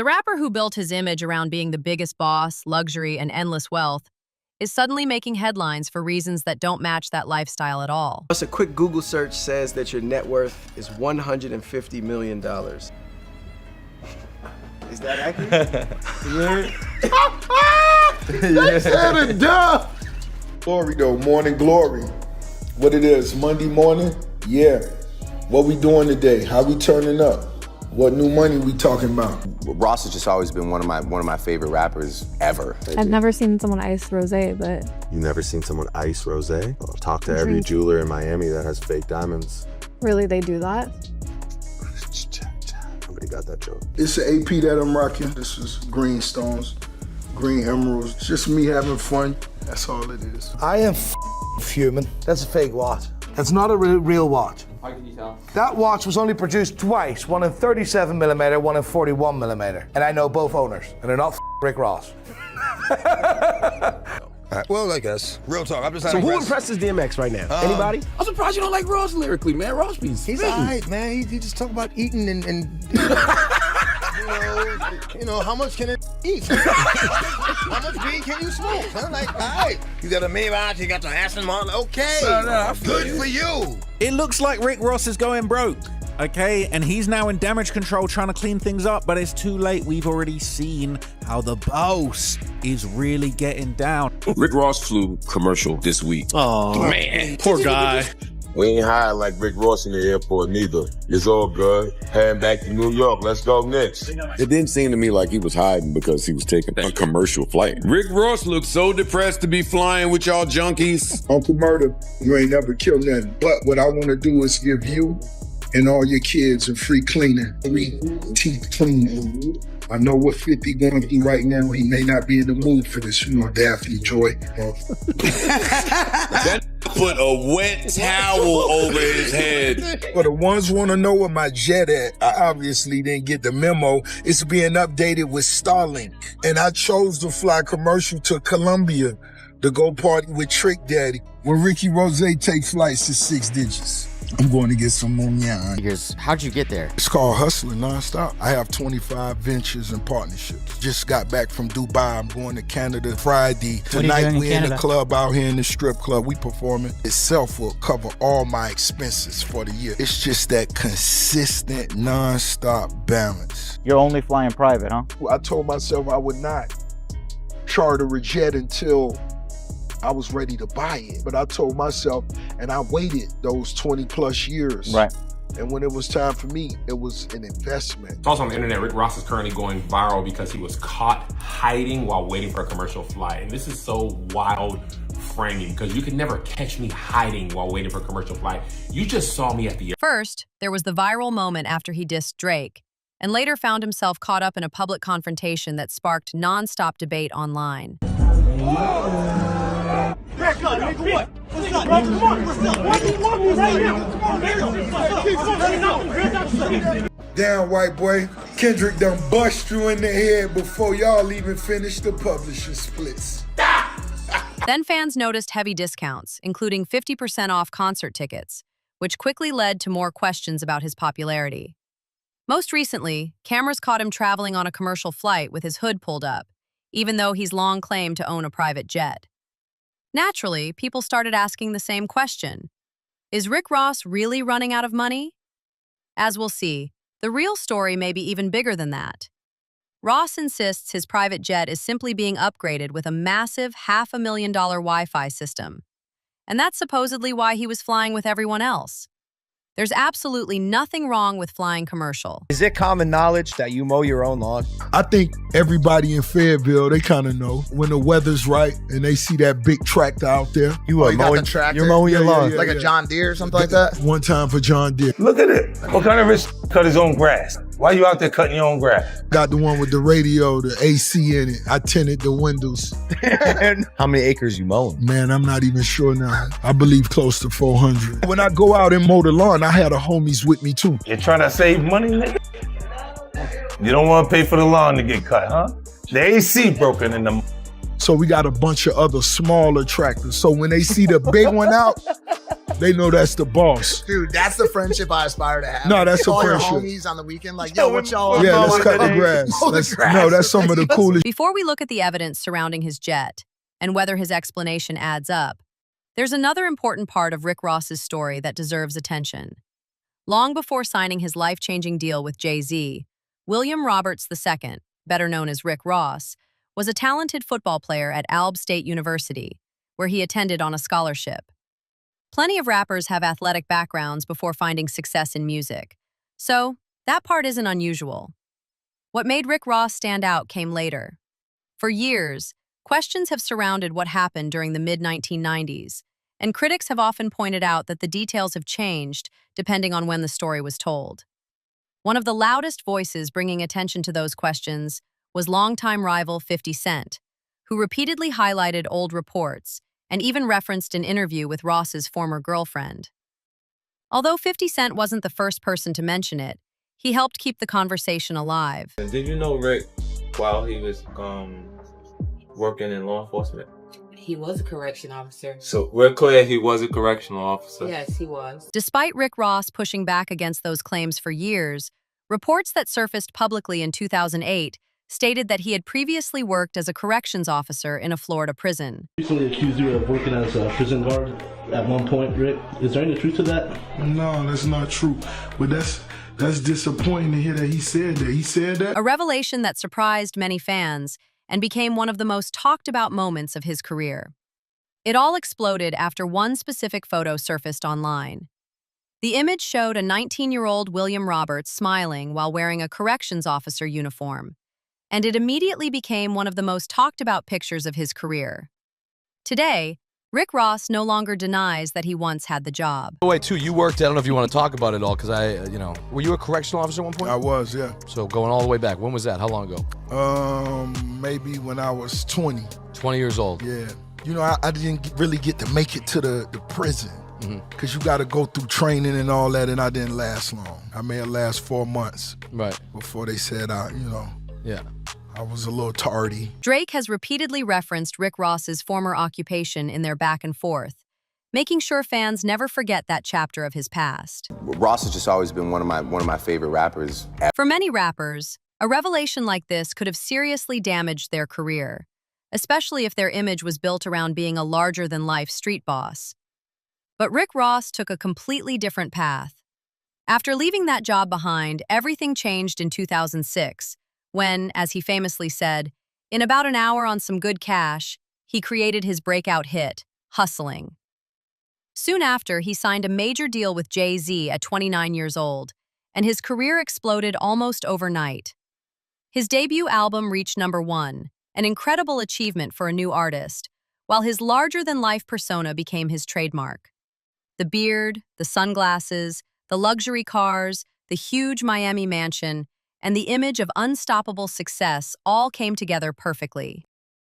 The rapper who built his image around being the biggest boss, luxury, and endless wealth is suddenly making headlines for reasons that don't match that lifestyle at all. Just a quick Google search says that your net worth is $150 million. Is that accurate? They said it, duh. Glory though, morning glory. What it is, Monday morning? Yeah. What we doing today? How we turning up? What new money we talking about? Ross has just always been one of my favorite rappers ever. I've never seen someone ice rosé, but... You never seen someone ice rosé? Well, talk to every jeweler in Miami that has fake diamonds. Really, they do that? Nobody got that joke. It's an AP that I'm rocking. This is green stones, green emeralds. It's just me having fun. That's all it is. I am fuming. That's a fake watch. That's not a real watch. How can you tell? That watch was only produced twice, one in 37mm, one in 41mm. And I know both owners, and they're not Rick Ross. Well, I guess. Real talk, I'm just So who impresses DMX right now? Anybody? I'm surprised you don't like Ross lyrically, man. Ross beats. He's all right, man. He just talk about eating and you know, how much can it eat? How much weed can you smoke? I'm like, all right. You got a Maybach, you got the Aston Martin, okay. Good for you. It looks like Rick Ross is going broke, okay? And he's now in damage control trying to clean things up, but it's too late. We've already seen how the boss is really getting down. Rick Ross flew commercial this week. Oh, man. Poor guy. We ain't hired like Rick Ross in the airport neither. It's all good. Heading back to New York. Let's go next. It didn't seem to me like he was hiding because he was taking a commercial flight. Rick Ross looked so depressed to be flying with y'all junkies. Uncle Murder, you ain't never killed nothing. But what I want to do is give you and all your kids a free cleaning, free teeth cleaning. I know what 50 going through right now. He may not be in the mood for this, you know, Daphne Joy. That put a wet towel over his head. For the ones want to know where my jet at, I obviously didn't get the memo. It's being updated with Starlink. And I chose to fly commercial to Colombia to go party with Trick Daddy. When Ricky Rose takes flights to 6 digits. I'm going to get some Mounian. Because how'd you get there? It's called hustling nonstop. I have 25 ventures and partnerships. Just got back from Dubai. I'm going to Canada Friday. Tonight we in the club out here in the strip club. We performing. Itself will cover all my expenses for the year. It's just that consistent nonstop balance. You're only flying private, huh? I told myself I would not charter a jet until I was ready to buy it. But I told myself, and I waited those 20 plus years. Right. And when it was time for me, it was an investment. It's also on the internet, Rick Ross is currently going viral because he was caught hiding while waiting for a commercial flight. And this is so wild framing because you could never catch me hiding while waiting for a commercial flight. You just saw me at the First, there was the viral moment after he dissed Drake, and later found himself caught up in a public confrontation that sparked non-stop debate online. Damn, white boy. Kendrick done bust you in the head before y'all even finish the publishing splits. Then fans noticed heavy discounts, including 50% off concert tickets, which quickly led to more questions about his popularity. Most recently, cameras caught him traveling on a commercial flight with his hood pulled up, even though he's long claimed to own a private jet. Naturally, people started asking the same question. Is Rick Ross really running out of money? As we'll see, the real story may be even bigger than that. Ross insists his private jet is simply being upgraded with a massive $500,000 Wi-Fi system. And that's supposedly why he was flying with everyone else. There's absolutely nothing wrong with flying commercial. Is it common knowledge that you mow your own lawn? I think everybody in Fayetteville, they kind of know when the weather's right and they see that big tractor out there. You are mowing, you're mowing your lawn. Like a John Deere or something like that? One time for John Deere. Look at it. What kind of rich cut his own grass? Why you out there cutting your own grass? Got the one with the radio, the AC in it. I tinted the windows. How many acres you mowing? Man, I'm not even sure now. I believe close to 400. When I go out and mow the lawn, I had a homies with me too. You're trying to save money, nigga? You don't want to pay for the lawn to get cut, huh? The AC broken in the... So we got a bunch of other smaller tractors. So when they see the big one out, They know that's the boss. Dude, that's the friendship I aspire to have. No, that's a Call your friendship. homies on the weekend, like, yo, what y'all? Yeah, let's cut the grass. Mow the Let's- grass. No, that's some of the coolest. Before we look at the evidence surrounding his jet and whether his explanation adds up, there's another important part of Rick Ross's story that deserves attention. Long before signing his life-changing deal with Jay-Z, William Roberts II, better known as Rick Ross, was a talented football player at Alb State University, where he attended on a scholarship. Plenty of rappers have athletic backgrounds before finding success in music, so that part isn't unusual. What made Rick Ross stand out came later. For years, questions have surrounded what happened during the mid-1990s, and critics have often pointed out that the details have changed depending on when the story was told. One of the loudest voices bringing attention to those questions was longtime rival 50 Cent, who repeatedly highlighted old reports and even referenced an interview with Ross's former girlfriend. Although 50 Cent wasn't the first person to mention it, he helped keep the conversation alive. Did you know Rick while he was working in law enforcement? He was a correction officer. So we're clear he was a correctional officer. Yes, he was. Despite Rick Ross pushing back against those claims for years, reports that surfaced publicly in 2008 stated that he had previously worked as a corrections officer in a Florida prison. Recently accused you of working as a prison guard at one point, Rick. Is there any truth to that? No, that's not true. But that's disappointing to hear that he said that. He said that? A revelation that surprised many fans and became one of the most talked about moments of his career. It all exploded after one specific photo surfaced online. The image showed a 19-year-old William Roberts smiling while wearing a corrections officer uniform, and it immediately became one of the most talked about pictures of his career. Today, Rick Ross no longer denies that he once had the job. Oh, wait, too, you worked, I don't know if you want to talk about it all, because were you a correctional officer at one point? I was, yeah. So going all the way back, when was that? How long ago? Maybe when I was 20. 20 years old. Yeah. You know, I didn't really get to make it to the prison. Because you got to go through training and all that, and I didn't last long. I may have lasted 4 months. Right. Before they said, Yeah. I was a little tardy. Drake has repeatedly referenced Rick Ross's former occupation in their back and forth, making sure fans never forget that chapter of his past. Ross has just always been one of my favorite rappers. For many rappers, a revelation like this could have seriously damaged their career, especially if their image was built around being a larger-than-life street boss. But Rick Ross took a completely different path. After leaving that job behind, everything changed in 2006, when, as he famously said, in about an hour on some good cash, he created his breakout hit, Hustling. Soon after, he signed a major deal with Jay-Z at 29 years old, and his career exploded almost overnight. His debut album reached #1, an incredible achievement for a new artist, while his larger-than-life persona became his trademark. The beard, the sunglasses, the luxury cars, the huge Miami mansion, and the image of unstoppable success all came together perfectly.